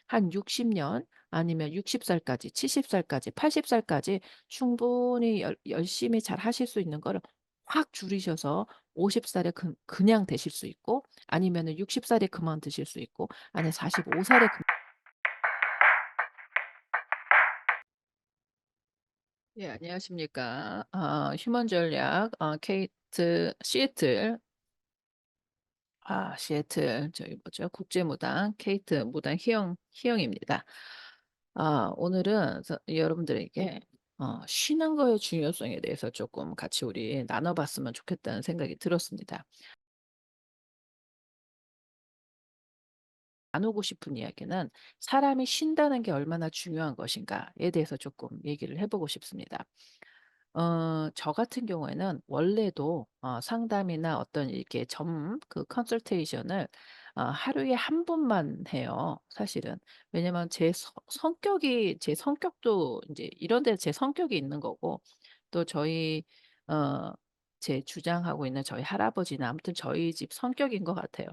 한 60년 아니면 60살까지 70살까지 80살까지 충분히 열심히 잘 하실 수 있는 거를 확 줄이셔서 50살에 그냥 되실 수 있고, 아니면은 60살에 그만두실 수 있고, 아니면 45살에 예, 안녕하십니까. 휴먼 전략 케이트 시애틀 저기 뭐죠? 국제무당 케이트 무당 희영입니다. 오늘은 여러분들에게 쉬는 거의 중요성에 대해서 조금 같이 우리 나눠 봤으면 좋겠다는 생각이 들었습니다. 나누고 싶은 이야기는 사람이 쉰다는 게 얼마나 중요한 것인가에 대해서 조금 얘기를 해 보고 싶습니다. 저 같은 경우에는 원래도 상담이나 어떤 이렇게 컨설테이션을 하루에 한 번만 해요, 사실은. 왜냐면 제 성격도 이제 이런 데 제 성격이 있는 거고, 또 어 제 주장하고 있는 저희 할아버지나 아무튼 저희 집 성격인 것 같아요.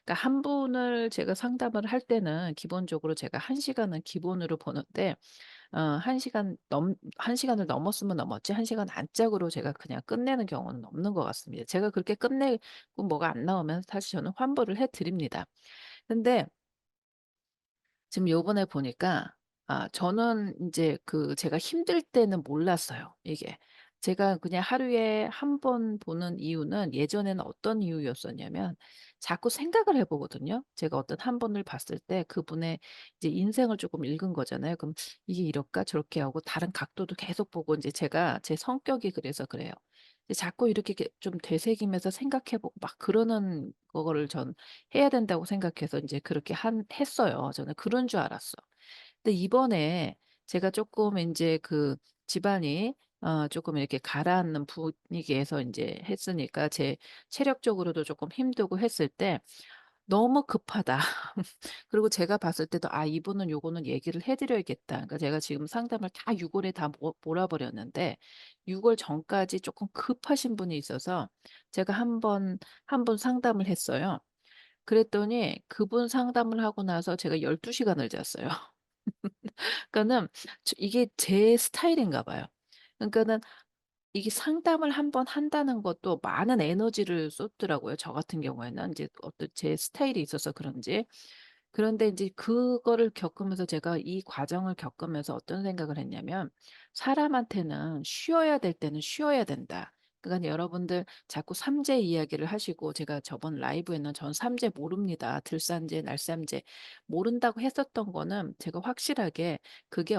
그러니까 한 분을 제가 상담을 할 때는 기본적으로 제가 1시간은 기본으로 보는데, 1 시간을 넘었으면 넘었지 1시간 안짝으로 제가 그냥 끝내는 경우는 없는 것 같습니다. 제가 그렇게 끝내고 뭐가 안 나오면 사실 저는 환불을 해 드립니다. 근데 지금 요번에 보니까 저는 인제 제가 힘들 때는 몰랐어요, 이게. 제가 그냥 하루에 한 번 보는 이유는 예전에는 어떤 이유였었냐면 자꾸 생각을 해 보거든요. 제가 어떤 한 분을 봤을 때 그분의 이제 인생을 쪼끔 읽은 거잖아요. 그럼 '이게 이럴까?' 저렇게 하고 다른 각도도 계속 보고, 인제 제가 제 성격이 그래서 그래요. 이제 자꾸 이렇게 좀 되새기면서 생각해 보고 막 그러는 거를 전 해야 된다고 생각해서 인제 그렇게 했어요. 저는 그런 줄 알았어. 근데 이번에 제가 쪼끔 인제 집안이 쪼끔 이렇게 가라앉는 분위기에서 인제 했으니까 제 체력적으로도 쪼끔 힘들고 했을 때 너무 급하다. 그리고 제가 봤을 때도 '아 이분은 요거는 얘기를 해 드려야겠다.' 그러니까 제가 지금 상담을 다 6 월에 다 몰아 버렸는데, 6월 전까지 쪼끔 급하신 분이 있어서 제가 한 번 상담을 했어요. 그랬더니 그분 상담을 하고 나서 제가 12 시간을 잤어요. 그러니까는 이게 제 스타일인가 봐요. 그러니까는 이게 상담을 한 번 한다는 것도 많은 에너지를 쏟더라고요, 저 같은 경우에는. 인제 어떤 제 스타일이 있어서 그런지. 그런데 인제 그거를 겪으면서 제가 이 과정을 겪으면서 어떤 생각을 했냐면 '사람한테는 쉬어야 될 때는 쉬어야 된다.' 그러니까 여러분들 자꾸 삼재 이야기를 하시고, 제가 저번 라이브에는 "전 삼재 모릅니다. 들삼재, 날삼재 모른다."고 했었던 거는 제가 확실하게 그게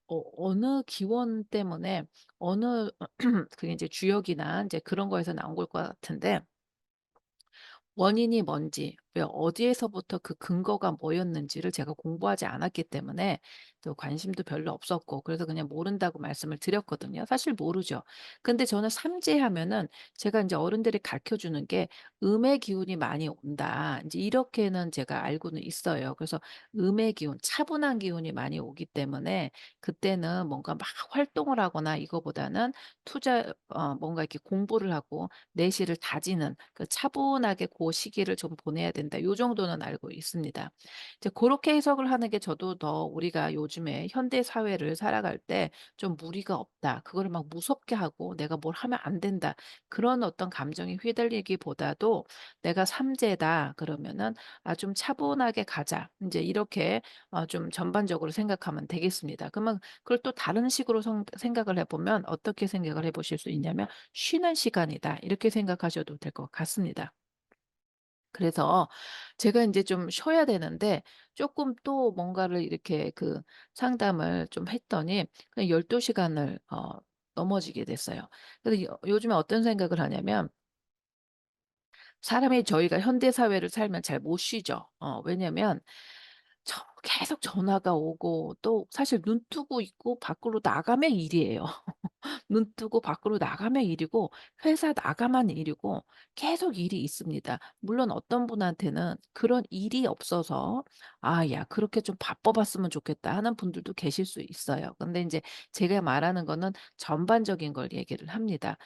어느 기원 때문에 어느 그게 인제 주역이나 인제 그런 거에서 나온 걸 것 같은데, 원인이 뭔지, 왜 어디에서부터 그 근거가 뭐였는지를 제가 공부하지 않았기 때문에 또 관심도 별로 없었고, 그래서 그냥 모른다고 말씀을 드렸거든요. 사실 모르죠. 근데 저는 삼재하면은 제가 인제 어른들이 가르쳐 주는 게 "음의 기운이 많이 온다." 인제 이렇게는 제가 알고는 있어요. 그래서 음의 기운, 차분한 기운이 많이 오기 때문에 그때는 뭔가 막 활동을 하거나 이거보다는 뭔가 이렇게 공부를 하고 내실을 다지는 차분하게 고 시기를 좀 보내야 된다. 요 정도는 알고 있습니다. 이제 고렇게 해석을 하는 게 저도 더 우리가 요즘에 현대 사회를 살아갈 때 좀 '무리가 없다. 그거를 막 무섭게 하고 내가 뭘 하면 안 된다.' 그런 어떤 감정에 휘둘리기보다도 '내가 삼재다.' 그러면은 '아 좀 차분하게 가자.' 인제 이렇게 좀 전반적으로 생각하면 되겠습니다. 그러면 그걸 또 다른 식으로 생각을 해 보면 어떻게 생각을 해 보실 수 있냐면 '쉬는 시간이다.' 이렇게 생각하셔도 될 것 같습니다. 그래서 제가 인제 좀 쉬어야 되는데 쪼끔 또 뭔가를 이렇게 상담을 좀 했더니 그냥 12 시간을 넘어지게 됐어요. 그래서 요즘에 어떤 생각을 하냐면, 저희가 현대 사회를 살면 잘 못 쉬죠. 왜냐면 계속 전화가 오고, 또 사실 눈 뜨고 있고 밖으로 나가면 일이에요. 눈 뜨고 밖으로 나가면 일이고, 회사 나가면 일이고, 계속 일이 있습니다. 물론 어떤 분한테는 그런 일이 없어서 '아 야 그렇게 좀 바빠 봤으면 좋겠다.' 하는 분들도 계실 수 있어요. 근데 인제 제가 말하는 거는 전반적인 걸 얘기를 합니다.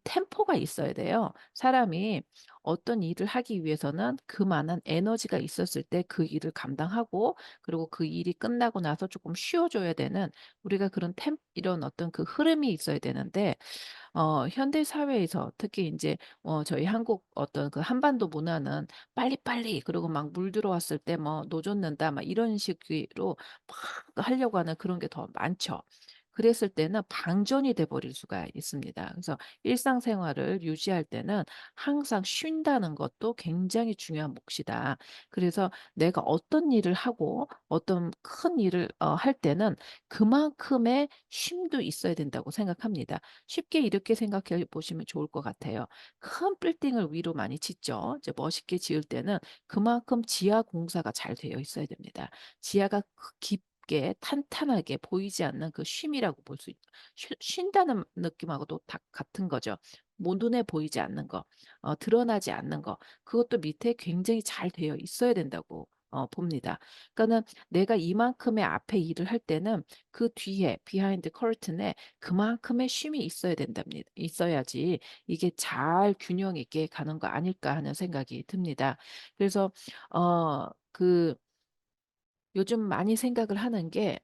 템포가 있어야 돼요. 사람이 어떤 일을 하기 위해서는 그만한 에너지가 있었을 때 그 일을 감당하고, 그리고 그 일이 끝나고 나서 조금 쉬어 줘야 되는, 우리가 그런 템 이런 어떤 그 흐름이 있어야 되는데, 현대 사회에서 특히 이제 저희 한국 어떤 그 한반도 문화는 빨리빨리, 그리고 막 물 들어왔을 때 뭐 "노젓는다." 막 이런 식으로 막 하려고 하는 그런 게 더 많죠. 그랬을 때는 방전이 돼 버릴 수가 있습니다. 그래서 일상생활을 유지할 때는 항상 쉰다는 것도 굉장히 중요한 몫이다. 그래서 내가 어떤 일을 하고 어떤 큰 일을 할 때는 그만큼의 쉼도 있어야 된다고 생각합니다. 쉽게 이렇게 생각해 보시면 좋을 것 같아요. 큰 빌딩을 위로 많이 짓죠. 이제 멋있게 지을 때는 그만큼 지하 공사가 잘 되어 있어야 됩니다. 지하가 깊게 탄탄하게 보이지 않는 그 쉼이라고 볼 수 있 쉰다는 느낌하고도 다 같은 거죠. 뭐 눈에 보이지 않는 거, 드러나지 않는 거, 그것도 밑에 굉장히 잘 되어 있어야 된다고 봅니다. 그러니까는 내가 이만큼의 앞에 일을 할 때는 그 뒤에 비하인드 커튼에 그만큼의 쉼이 있어야 된답니다. 있어야지 이게 잘 균형 있게 가는 거 아닐까 하는 생각이 듭니다. 그래서 그 요즘 많이 생각을 하는 게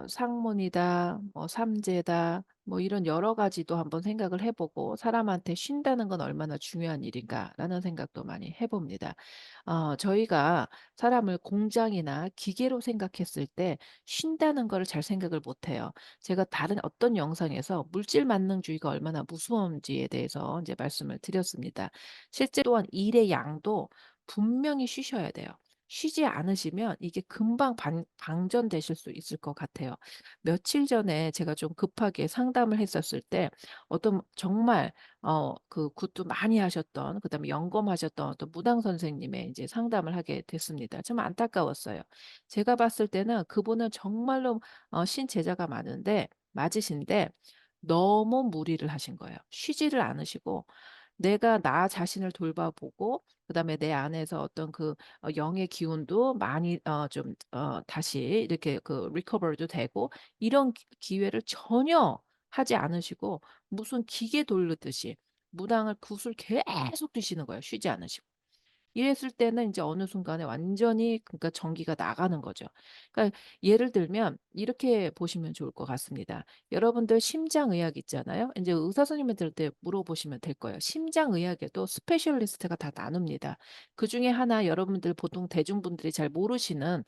상문이다, 뭐 삼재다, 뭐 이런 여러 가지도 한번 생각을 해 보고 '사람한테 쉰다는 건 얼마나 중요한 일인가.'라는 생각도 많이 해 봅니다. 저희가 사람을 공장이나 기계로 생각했을 때 쉰다는 거를 잘 생각을 못 해요. 제가 다른 어떤 영상에서 물질 만능주의가 얼마나 무서운지에 대해서 이제 말씀을 드렸습니다. 실제 또한 일의 양도 분명히 쉬셔야 돼요. 쉬지 않으시면 이게 금방 방전되실 수 있을 것 같아요. 며칠 전에 제가 좀 급하게 상담을 했었을 때 어떤 정말 그 굿도 많이 하셨던, 그다음에 연검하셨던 어떤 무당 선생님의 이제 상담을 하게 됐습니다. 좀 안타까웠어요. 제가 봤을 때는 그분은 정말로 신제자가 맞으신데 너무 무리를 하신 거예요. 쉬지를 않으시고 내가 나 자신을 돌봐보고, 그다음에 내 안에서 어떤 그 영의 기운도 많이 좀 다시 이렇게 그 리커버도 되고, 이런 기회를 전혀 하지 않으시고 무슨 기계 돌리듯이 무당을 굿을 계속 드시는 거예요, 쉬지 않으시고. 이랬을 때는 인제 어느 순간에 완전히 그러니까 전기가 나가는 거죠. 그러니까 예를 들면 이렇게 보시면 좋을 것 같습니다. 여러분들 심장의학 있잖아요. 인제 의사 선생님한테 물어보시면 될 거예요. 심장의학에도 스페셜리스트가 다 나눕니다. 그중에 하나 여러분들 보통 대중분들이 잘 모르시는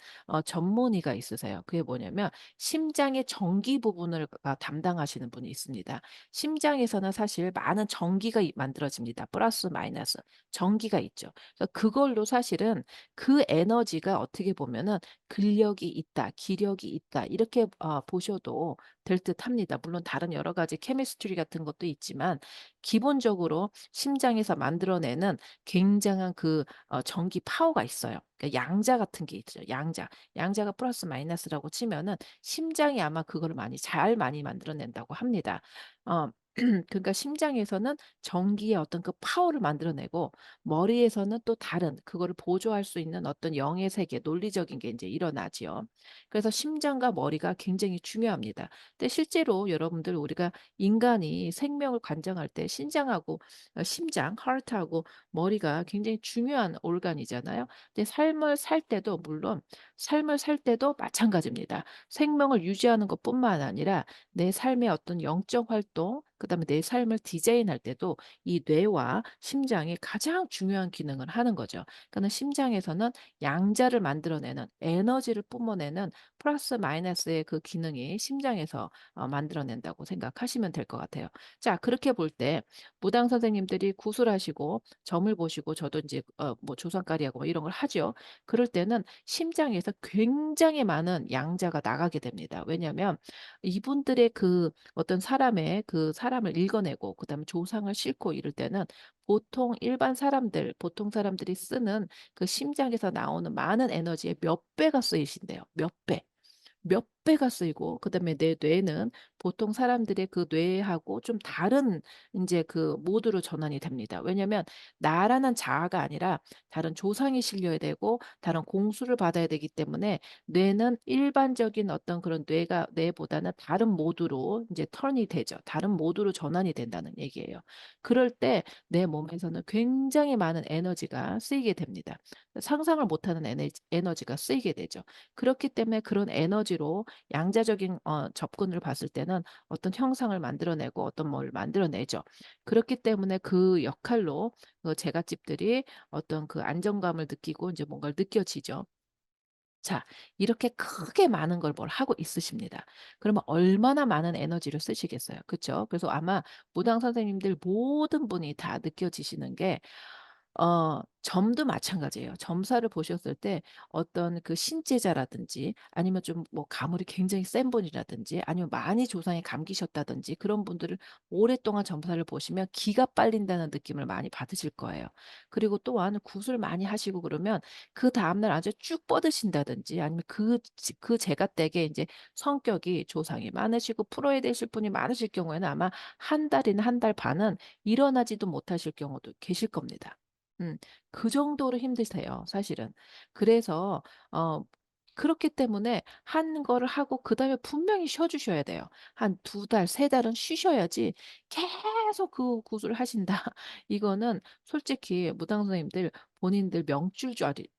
전문의가 있으세요. 그게 뭐냐면 심장의 전기 부분을 담당하시는 분이 있습니다. 심장에서는 사실 많은 전기가 만들어집니다. 플러스 마이너스 전기가 있죠. 그래서 그걸로 사실은 그 에너지가 어떻게 보면은 근력이 있다, 기력이 있다, 이렇게 보셔도 될 듯합니다. 물론 다른 여러 가지 케미스트리 같은 것도 있지만 기본적으로 심장에서 만들어내는 굉장한 그 전기 파워가 있어요. 그러니까 양자 같은 게 있죠. 양자. 양자가 플러스 마이너스라고 치면은 심장이 아마 그거를 많이 만들어낸다고 합니다. 어 그러니까 심장에서는 전기의 어떤 그 파워를 만들어내고, 머리에서는 또 다른 그거를 보조할 수 있는 어떤 영의 세계, 논리적인 게 인제 일어나지요. 그래서 심장과 머리가 굉장히 중요합니다. 근데 실제로 여러분들 우리가 인간이 생명을 관장할 때 신장하고 심장, 하트하고 머리가 굉장히 중요한 organ이잖아요. 근데 삶을 살 때도 마찬가지입니다. 생명을 유지하는 것뿐만 아니라 내 삶의 어떤 영적 활동, 그다음에 내 삶을 디자인할 때도 이 뇌와 심장이 가장 중요한 기능을 하는 거죠. 그러니까는 심장에서는 양자를 만들어내는, 에너지를 뿜어내는 플러스 마이너스의 그 기능이 심장에서 만들어낸다고 생각하시면 될 것 같아요. 자, 그렇게 볼 때 무당 선생님들이 구슬하시고 점을 보시고, 저도 이제 뭐 조상까리하고 뭐 이런 걸 하죠. 그럴 때는 심장에서 굉장히 많은 양자가 나가게 됩니다. 왜냐하면 이분들의 그 어떤 사람의 그 사람을 읽어내고 그다음에 조상을 싣고 이럴 때는 보통 사람들이 쓰는 그 심장에서 나오는 많은 에너지의 몇 배가 쓰이신대요. 몇 배. 몇 배가 쓰이고, 그다음에 내 뇌는 보통 사람들의 그 뇌하고 좀 다른 인제 그 모드로 전환이 됩니다. 왜냐면 나라는 자아가 아니라 다른 조상이 실려야 되고 다른 공수를 받아야 되기 때문에 뇌는 일반적인 어떤 그런 뇌보다는 다른 모드로 인제 턴이 되죠. 다른 모드로 전환이 된다는 얘기예요. 그럴 때 내 몸에서는 굉장히 많은 에너지가 쓰이게 됩니다. 상상을 못하는 에너지가 쓰이게 되죠. 그렇기 때문에 그런 에너지로 양자적인 접근을 봤을 때는 어떤 형상을 만들어내고 어떤 뭘 만들어내죠. 그렇기 때문에 그 역할로 그 제갓집들이 어떤 그 안정감을 느끼고 이제 뭔가를 느껴지죠. 자, 이렇게 크게 많은 걸 뭘 하고 있으십니다. 그러면 얼마나 많은 에너지를 쓰시겠어요. 그쵸? 그래서 아마 무당 선생님들 모든 분이 다 느껴지시는 게 점도 마찬가지예요. 점사를 보셨을 때 어떤 그 신재자라든지 아니면 좀 뭐 가물이 굉장히 센 분이라든지 아니면 많이 조상에 감기셨다든지 그런 분들을 오랫동안 점사를 보시면 기가 빨린다는 느낌을 많이 받으실 거예요. 그리고 또한 굿을 많이 하시고 그러면 그다음 날 아주 쭉 뻗으신다든지 아니면 그 제갓댁에 인제 성격이 조상이 많으시고 풀어야 되실 분이 많으실 경우에는 아마 한 달이나 한 달 반은 일어나지도 못하실 경우도 계실 겁니다. 음. 그 정도로 힘드세요 사실은. 그래서 어 그렇기 때문에 한 거를 하고 그다음에 분명히 쉬어 주셔야 돼요. 한 2달 3 달은 쉬셔야지 계속 그 구슬 하신다. 이거는 솔직히 무당 선생님들 본인들 명줄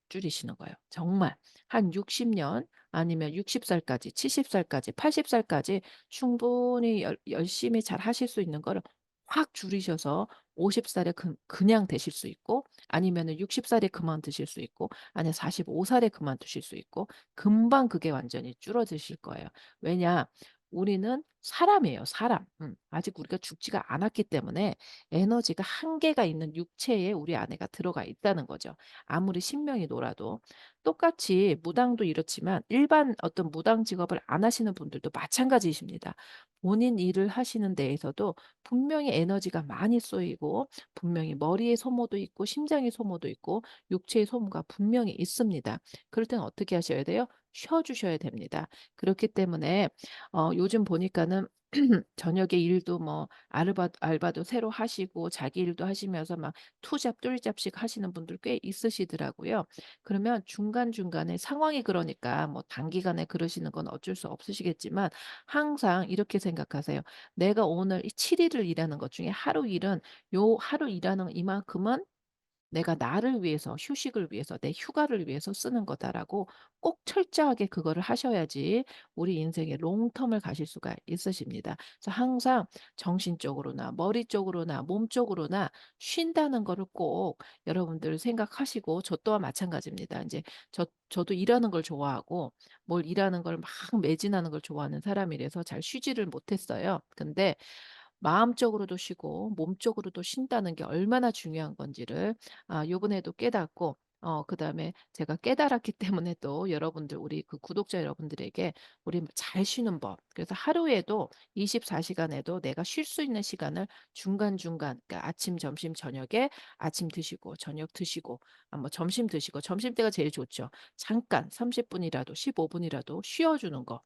줄이시는 거예요. 정말 한 60년 아니면 60 살까지 70 살까지 80 살까지 충분히 열심히 잘 하실 수 있는 거를 확 줄이셔서 50 살에 그냥 되실 수 있고 아니면은 60 살에 그만두실 수 있고 아니면 45 살에 그만두실 수 있고 금방 그게 완전히 줄어드실 거예요. 왜냐? 우리는 사람이에요, 사람. 아직 우리가 죽지가 않았기 때문에 에너지가 한계가 있는 육체에 우리 안에가 들어가 있다는 거죠. 아무리 신명이 놀아도. 똑같이 무당도 이렇지만 일반 어떤 무당 직업을 안 하시는 분들도 마찬가지이십니다. 본인 일을 하시는 데에서도 분명히 에너지가 많이 쏘이고 분명히 머리의 소모도 있고 심장의 소모도 있고 육체의 소모가 분명히 있습니다. 그럴 때는 어떻게 하셔야 돼요? 쉬어 주셔야 됩니다. 그렇기 때문에 요즘 보니까는 저녁에 일도 뭐 알바도 새로 하시고 자기 일도 하시면서 막 투잡 뚫잡씩 하시는 분들 꽤 있으시더라고요. 그러면 중간중간에 상황이 그러니까 뭐 단기간에 그러시는 건 어쩔 수 없으시겠지만 항상 이렇게 생각하세요. '내가 오늘 이 7 일을 일하는 것 중에 하루 일은 요 하루 일하는 이만큼은 내가 나를 위해서 휴식을 위해서 내 휴가를 위해서 쓰는 거다라고 꼭 철저하게 그거를 하셔야지 우리 인생의 롱텀을 가실 수가 있으십니다. 그래서 항상 정신적으로나 머리 쪽으로나 몸 쪽으로나 쉰다는 거를 꼭 여러분들 생각하시고 저 또한 마찬가지입니다. 이제 저도 일하는 걸 좋아하고 뭘 일하는 걸 막 매진하는 걸 좋아하는 사람이라서 잘 쉬지를 못했어요. 근데 마음적으로도 쉬고 몸적으로도 쉰다는 게 얼마나 중요한 건지를 요번에도 깨닫고 그다음에 제가 깨달았기 때문에 또 여러분들 우리 그 구독자 여러분들에게 우리 잘 쉬는 법 그래서 하루에도 24 시간에도 내가 쉴 수 있는 시간을 중간중간 그러니까 아침, 점심, 저녁에 아침 드시고 저녁 드시고 뭐 점심 드시고 점심때가 제일 좋죠. 잠깐 30 분이라도 15 분이라도 쉬어 주는 거.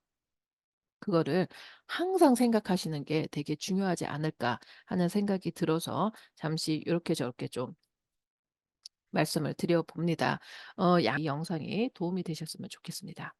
그거를 항상 생각하시는 게 되게 중요하지 않을까 하는 생각이 들어서 잠시 요렇게 저렇게 좀 말씀을 드려 봅니다. 이 영상이 도움이 되셨으면 좋겠습니다.